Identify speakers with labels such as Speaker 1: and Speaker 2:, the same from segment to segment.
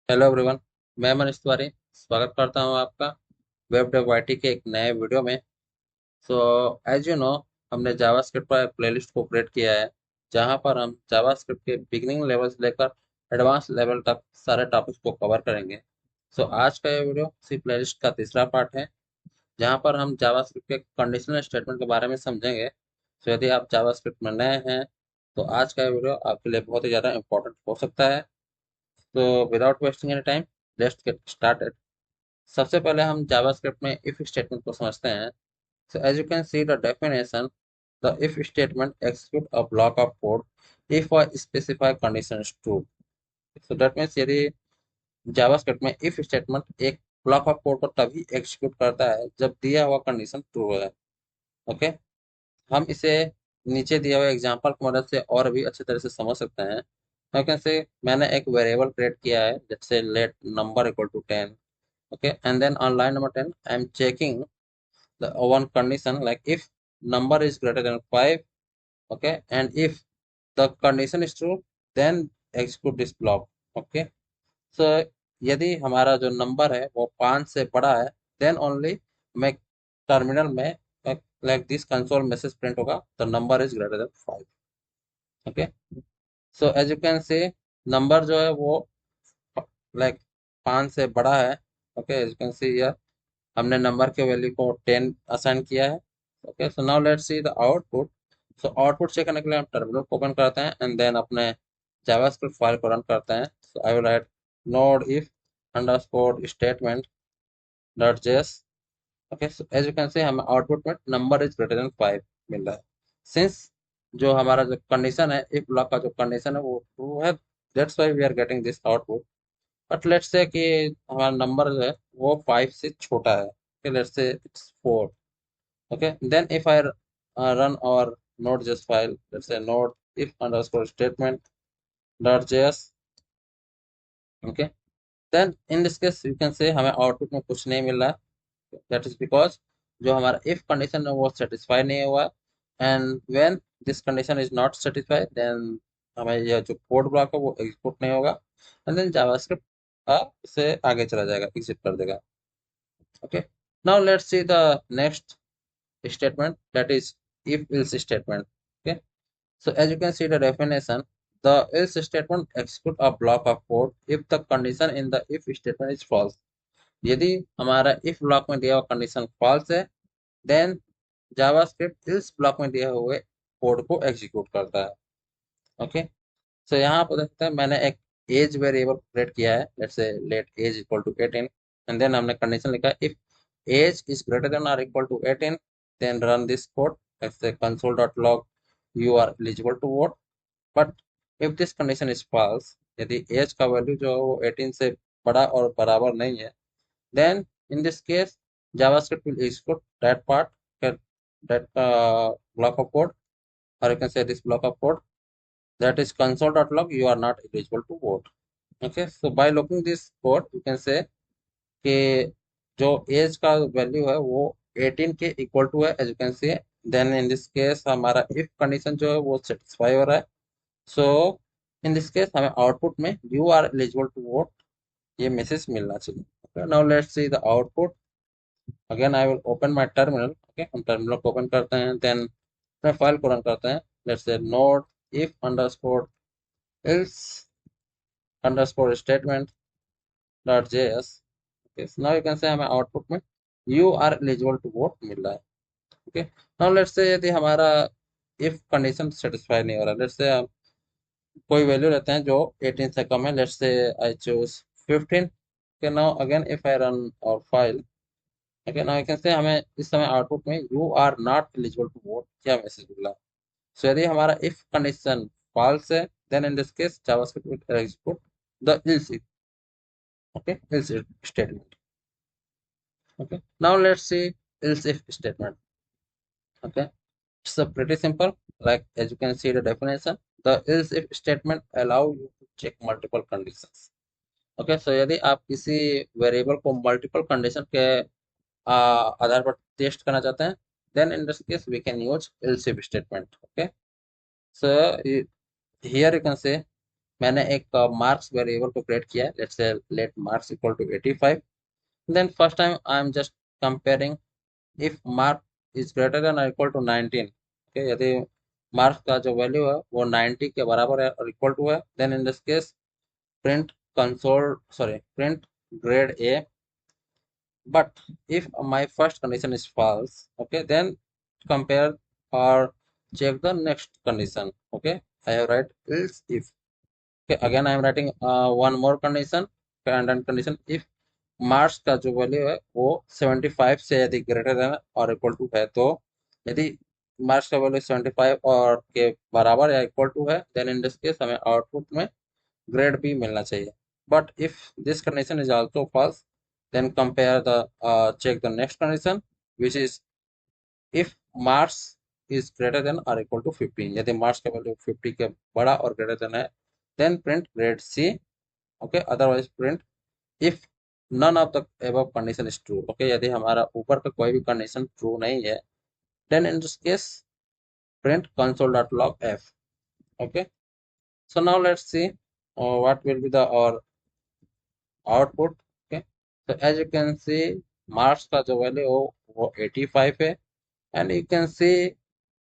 Speaker 1: Hello everyone. मैं मनीष तिवारी स्वागत करता हूं आपका वेब डेव वाईटी के एक नए वीडियो में। सो एज यू नो, हमने जावास्क्रिप्ट पर प्लेलिस्ट को क्रिएट किया है जहां पर हम जावास्क्रिप्ट के बिगिनिंग लेवल से लेकर एडवांस लेवल तक सारे टॉपिक्स को कवर करेंगे। सो आज का ये वीडियो इसी प्लेलिस्ट का तीसरा पार्ट है जहां पर हम जावास्क्रिप्ट के कंडीशनल स्टेटमेंट के बारे में समझेंगे। सो यदि आप जावास्क्रिप्ट में नए हैं तो आज का ये वीडियो आपके लिए बहुत ही ज़्यादा इंपॉर्टेंट हो सकता है। तो without wasting any time, let's get started. सबसे पहले हम जावास्क्रिप्ट में इफ स्टेटमेंट को समझते हैं। So as you can see the definition, the if statement execute a block of code if a specified condition is true. So that means यदि JavaScript में if statement एक ब्लॉक ऑफ कोड को तभी execute करता है जब दिया हुआ कंडीशन ट्रू है। ओके, हम इसे नीचे दिए हुए एग्जांपल की मदद से और भी अच्छे तरह से समझ सकते हैं। क्योंकि से मैंने एक वेरिएबल क्रिएट किया है जैसे let number equal to 10। okay, and then on line number 10 I'm checking the one condition like if number is greater than 5, okay, and if the condition is true then execute this block। okay, so यदि हमारा जो number है वो 5 से बड़ा है then only मैं terminal में like this console message print होगा the number is greater than 5। Okay, so as you can see number जो है वो लाइक 5 से बड़ा है। Okay, as you can see हमने नंबर के वैल्यू को 10 असाइन किया है। Okay, so now let's see the output. So output check करने के लिए हम टर्मिनल को ओपन करते हैं एंड देन अपने जावास्क्रिप्ट फाइल को रन करते हैं। So I will write node if underscore statement dot JS. Okay, so as you can see हमें आउटपुट में नंबर इज ग्रेटर देन 5 मिल रहा है। सिंस जो हमारा जो कंडीशन है इफ ब्लॉक का जो कंडीशन है वो ट्रू है, that's why we are getting this output. But let's say कि हमारा नंबर जो है वो 5 से छोटा है। okay, let's say it's 4। okay, then if I run our node.js file, let's say node if underscore statement dot js। okay, then in this case you can say हमें output में कुछ नहीं मिल रहा है। that is because जो हमारा if condition है वो satisfy नहीं हुआ है। and when this condition is not satisfied then हमें यह जो कोड ब्लॉक है वो एग्जीक्यूट नहीं होगा and then जावास्क्रिप्ट इसे आगे चला जाएगा, एग्जिट कर देगा। okay, now let's see the next statement, that is if else statement। okay, so as you can see the definition, the else statement execute a block of code if the condition in the if statement is false। यदि हमारा if block में दिया हुआ condition false है then JavaScript else block में दिए हुए code को एग्जीक्यूट करता है। ओके, सो यहाँ पर देखते हैं मैंने एक एज वेरिएबल क्रिएट किया है, let's say let age equal to 18 and then हमने कंडीशन लिखा है if age is greater than और equal to 18 then run this code, let's say console.log you are eligible to vote। But if this condition is false, यदि age का value जो है वो 18 से बड़ा और बराबर नहीं है then in this case JavaScript will execute that part, that block of code, or you can say this block of code, that is console.log you are not eligible to vote। okay, so by looking this code you can say कि जो as का value है वो 18 के equal to है as you can see. Then in this case हमारा if condition जो है वो सेटिस्फाई हो रहा है। सो इन दिस केस हमें आउटपुट में you are eligible to vote ये मैसेज मिलना चाहिए। Now let's see the output. Again I will open my terminal. Okay, हम टर्मिनल को ओपन करते हैं देन अपने फाइल को रन करते हैं। Let's say node if underscore else underscore statement dot js। okay, so now you can say हमें output में you are eligible to vote मिल रहा है। ओके, नाउ लेट्स से यदि हमारा इफ कंडीशन सेटिस्फाई नहीं हो रहा, लेट्स से कोई वैल्यू रहते हैं जो 18 से कम है, let's say I choose 15। Okay, now again if I run our file, okay, now you can say हमें इस समय आउटपुट में you are not eligible to vote क्या मैसेज मिल रहा है। सो यदि हमारा इफ कंडीशन फॉल्स है then in this case JavaScript will execute the else if। okay, else if statement। okay, now let's see else if statement। okay, it's a pretty simple, like as you can see the definition, the else if statement allow you to check multiple conditions। okay, so यदि आप किसी variable को multiple condition के आधार पर test करना चाहते हैं then in this case we can use else if statement। okay, so here you can say मैंने एक मार्क्स वेरिएबल को क्रिएट किया है, let's say let marks equal to 85। Then first time I am just comparing if mark is greater than और equal to 19। Okay, यदि marks का जो value है वो 90 के बराबर है और इक्वल टू है, then in this case print console sorry print grade A. But if my first condition is false, okay, then compare or check the next condition. Okay, I have write else if. Okay, again I am writing one more condition, and then condition if marks का जो value है वो 75 से यदि greater than और equal to है, तो यदि मार्क्स का वैल्यू 75 और के बराबर या इक्वल टू है, देन इन दिस केस हमें आउटपुट में grade B मिलना चाहिए. But if this condition is also false, then compare the check the next condition, which is if marks is greater than or equal to 15. यदि marks का value 50 के बड़ा और greater than है, then print grade C. Okay, otherwise print if none of the above condition is true. Okay, यदि हमारा ऊपर का कोई भी condition true नहीं है, then in this case print console.log f. Okay, so now let's see what will be the our output. Okay, तो as you can see marks का जो वैल्यू हो वो 85 है. And you can see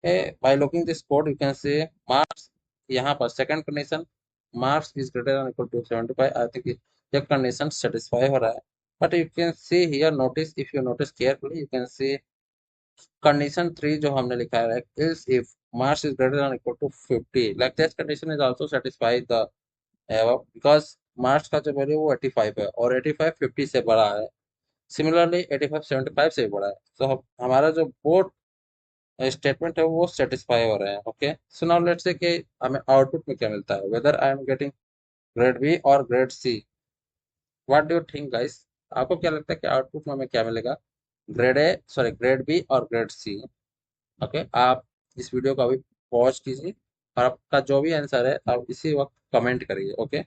Speaker 1: by looking this code you can see marks यहाँ पर second condition marks is greater than equal to 75. I think ये condition satisfy हो रहा है. But you can see here notice if you notice carefully you can see condition 3 जो हमने लिखा है is if marks is greater than equal to 50, like this condition is also satisfied because marks का जो value वो 85 है और 85 50 से बड़ा है. सिमिलरली 85 75 से भी बड़ा है. तो हमारा जो बोर्ड स्टेटमेंट है वो सेटिस्फाई हो रहे हैं. Okay, so now let's say कि हमें आउटपुट में क्या मिलता है, whether I am getting grade B और grade C. What do you think guys, आपको क्या लगता है कि आउटपुट में हमें क्या मिलेगा, grade A sorry grade B और ग्रेड सी. ओके, आप इस वीडियो को अभी पॉज कीजिए और आपका जो भी आंसर है आप इसी वक्त कमेंट करिए. Okay,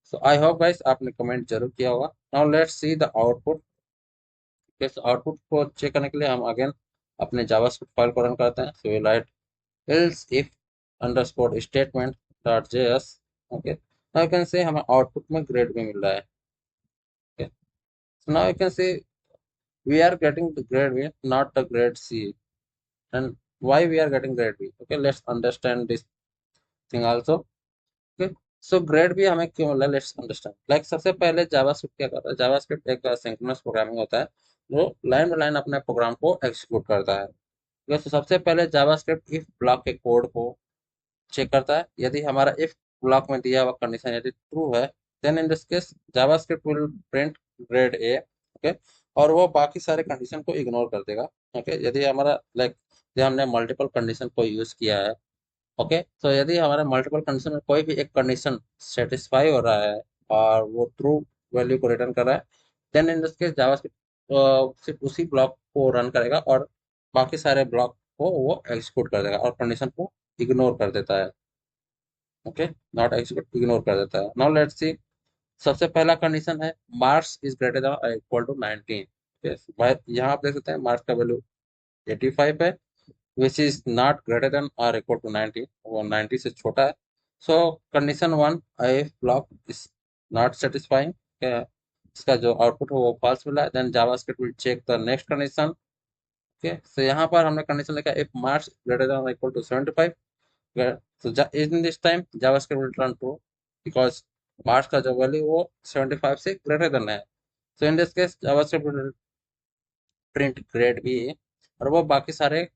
Speaker 1: so I hope guys आपने कमेंट जरूर किया होगा. Now let's see the output. इस आउटपुट को चेक करने के लिए हम अगेन अपने जावास्क्रिप्ट फाइल को रन करते हैं. So we write else if underscore statement dot js. Okay, now you can say हमें आउटपुट में ग्रेड भी मिल रहा है. Okay, so now you can say we are getting the grade B not the grade C. And why we are getting grade B? Okay, let's understand this thing also. Okay, so grade भी हमें क्यों मिला, let's understand. Like सबसे पहले JavaScript क्या करता है, JavaScript एक सिंक्रोनस प्रोग्रामिंग होता है जो लाइन बाय लाइन अपने प्रोग्राम को एग्जीक्यूट करता है. ठीक है, तो सबसे पहले जावास्क्रिप्ट इफ ब्लॉक के कोड को चेक करता है. यदि हमारा इफ ब्लॉक में दिया हुआ कंडीशन यदि ट्रू है, then in this case JavaScript will print grade A. Okay, और वो बाकी सारे कंडीशन को इग्नोर कर देगा. ओके, यदि हमारा लाइक हमने मल्टीपल कंडीशन को यूज किया है. ओके, तो यदि हमारे मल्टीपल कंडीशन में कोई भी एक कंडीशन सेटिस्फाई हो रहा है और वो ट्रू वैल्यू को रिटर्न कर रहा है, then in this case JavaScript सिर्फ उसी ब्लॉक को रन करेगा और बाकी सारे ब्लॉक को वो एग्जीक्यूट कर देगा और कंडीशन को इग्नोर कर देता है. ओके, नॉट एग्जीक्यूट इग्नोर कर देता है. नाउ लेट्स सी, सबसे पहला कंडीशन है marks is greater than equal to 19. यहाँ आप देख सकते हैं मार्क्स का वैल्यू 85 है which is not greater than or equal to 90. वो 90 से छोटा है. So condition 1 if block is not satisfying. okay, इसका जो आउटपुट है वो false मिला है. then JavaScript will check the next condition. okay, so यहाँ पर हमने कंडीशन लिखा if marks greater than or equal to 75. okay, so in this time JavaScript will return true because marks का जो वैल्यू वो 75 से greater than है. so in this case JavaScript will print grade B और वो बाकी सारे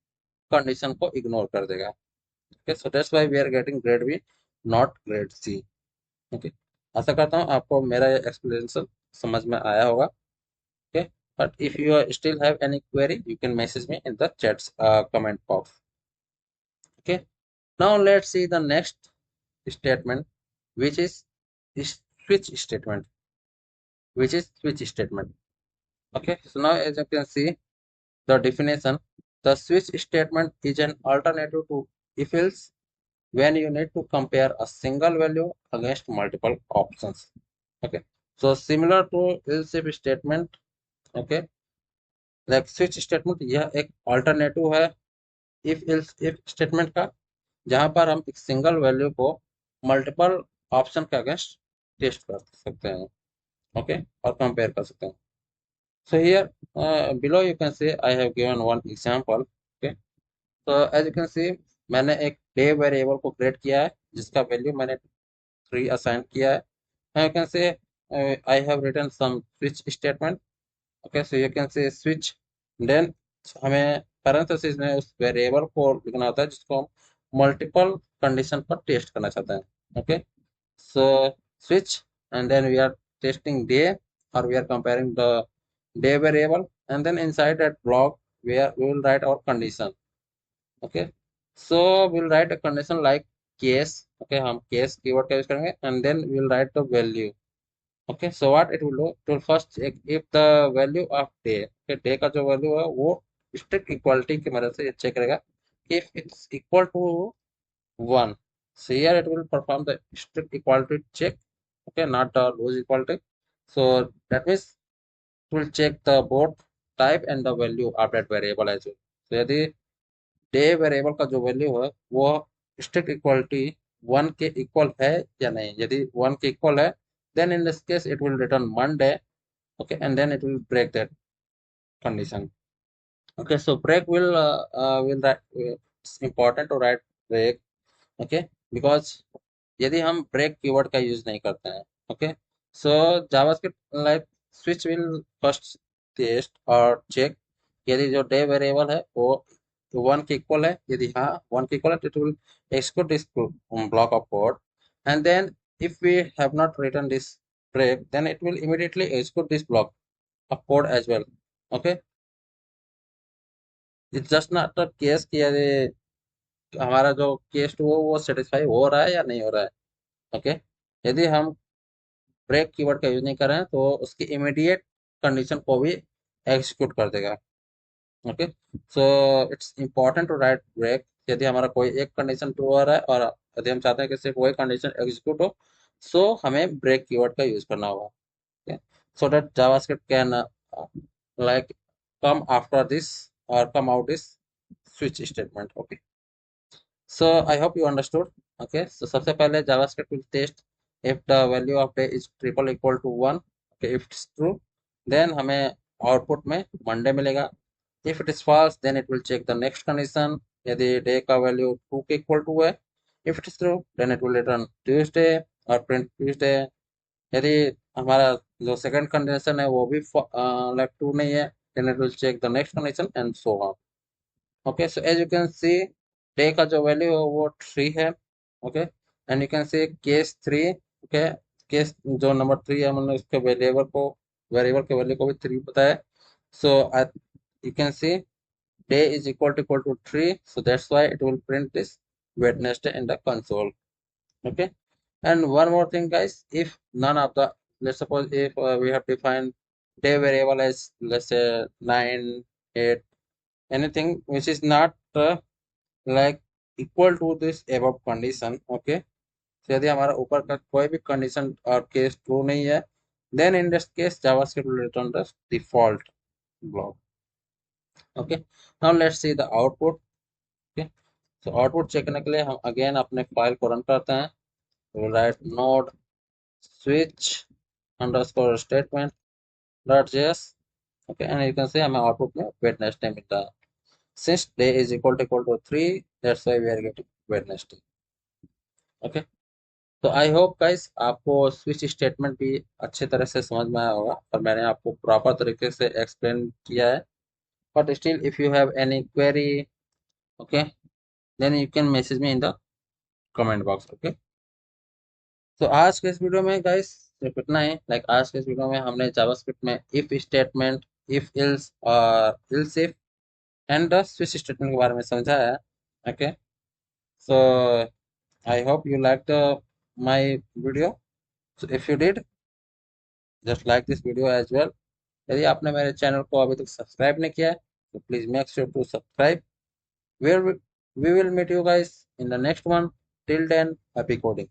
Speaker 1: कंडीशन को इग्नोर कर देगा. Okay, so that's why we are getting grade B not grade C. Okay, आशा करता हूँ आपको मेरा ये एक्सप्लेनेशन समझ में आया होगा. Okay, but if you still have any query you can message me in the chats comment box. Okay, now let's see the next statement which is switch statement. Okay, so now as you can see the definition, the switch statement is an alternative to if else when you need to compare a single value against multiple options. Okay, so similar to else if statement. Okay, like switch statement यह एक alternative है if else if statement का, जहां पर हम एक single value को multiple option के अगेंस्ट टेस्ट कर सकते हैं, ओके, और कंपेयर कर सकते हैं। So here below you can see I have given one example, okay. So as you can see मैंने एक डे वेरिएबल को क्रिएट किया है जिसका वैल्यू मैंने 3 असाइन किया है। Now you can say I have written some switch statement, okay. So you can say switch, then हमें parenthesis में उस वेरिएबल को लिखना होता है जिसको हम मल्टीपल कंडीशन पर टेस्ट करना चाहते हैं, okay. So switch, and then we are testing day, or we are comparing the day variable, and then inside that block where we will write our condition, okay. So we'll write a condition like case, okay, हम case keyword का use करेंगे, and then we'll write the value, okay. So what it will do, it will first check if the value of day, okay, day का जो value है वो strict equality की मदद से चेक करेगा if it's equal to 1. So here it will perform the strict equality check, okay, not the loose equality. So that means it will check the both type and the value of that variable as well. So यदि day variable का जो value है वो strict equality 1 के equal है या नहीं, यदि 1 के equal है then in this case it will return Monday, okay, and then it will break that condition, okay. So break will write, it's important to write break, okay, because यदि हम break keyword का use नहीं करते हैं, okay, so JavaScript like switch will first test और check यदि जो day variable है वो 1 के इक्वल है, यदि हाँ 1 के इक्वल है तो it will execute this block of code, and then if we have not written this break then it will immediately execute this block of code as well, okay. It's just not a case कि यदि हमारा जो case वो satisfy हो रहा है या नहीं हो रहा है, ओके। यदि हम ब्रेक कीवर्ड का यूज नहीं कर रहे हैं तो उसकी इमीडिएट कंडीशन को भी एग्जीक्यूट कर देगा, okay. So it's important to write break यदि हमारा कोई एक कंडीशन ट्रू हो रहा है और यदि हम चाहते हैं कि सिर्फ वही कंडीशन एग्जीक्यूट हो, सो हमें ब्रेक कीवर्ड का यूज करना होगा, okay, so that JavaScript can like come after this और come out this switch statement, okay. So I hope you understood. Okay. So सबसे पहले JavaScript will test if the value of day is triple equal to 1. Okay. If it's true, then हमें output में Monday मिलेगा. If it is false, then it will check the next condition. यदि day का value 2 के equal to है, if it is true, then it will return Tuesday और print Tuesday. यदि हमारा जो second condition है वो भी like true नहीं है, then it will check the next condition and so on. Okay, so as you can see day का जो वैल्यू है वो 3 है, ओके, एंड यू कैन से केस 3, ओके, केस जो नंबर 3 है हमने उसके वेरिएबल के वैल्यू को भी 3 बताया, so you can see day is equal to 3, so that's why it will print this Wednesday in the console, okay. And one more thing guys, if none of the, let's suppose if we have defined day variable as let's say 9, 8, anything which is not like equal to this above condition, okay, तो यदि हमारा ऊपर का कोई भी condition और case true नहीं है then in this case JavaScript will return the default block, okay. Now let's see the output, okay. तो आउटपुट चेक करने के लिए हम अगेन अपने फाइल को रन करते हैं, right node switch underscore statement dot JS, okay, and you can say हमें आउटपुट में वेडनेसडे मिलता है, since day is equal to 3, that's why we are getting Wednesday, okay. तो आई होप गाइस आपको switch statement भी अच्छे तरह से समझ में आया होगा और मैंने आपको प्रॉपर तरीके से एक्सप्लेन किया है, but still if you have any query, okay, then you can message me in the comment box, okay. तो आज के इस वीडियो में गाइस सिर्फ इतना ही, लाइक आज के इस वीडियो में हमने जावास्क्रिप्ट में इफ स्टेटमेंट, इफ इल्स और ills if and the switch statement के बारे में समझाया है, okay. So I hope you liked my video. So if you did, just like this video as well. यदि आपने मेरे चैनल को अभी तक सब्सक्राइब नहीं किया है तो please make sure to subscribe. We will meet you guys in the next one. Till then, happy coding.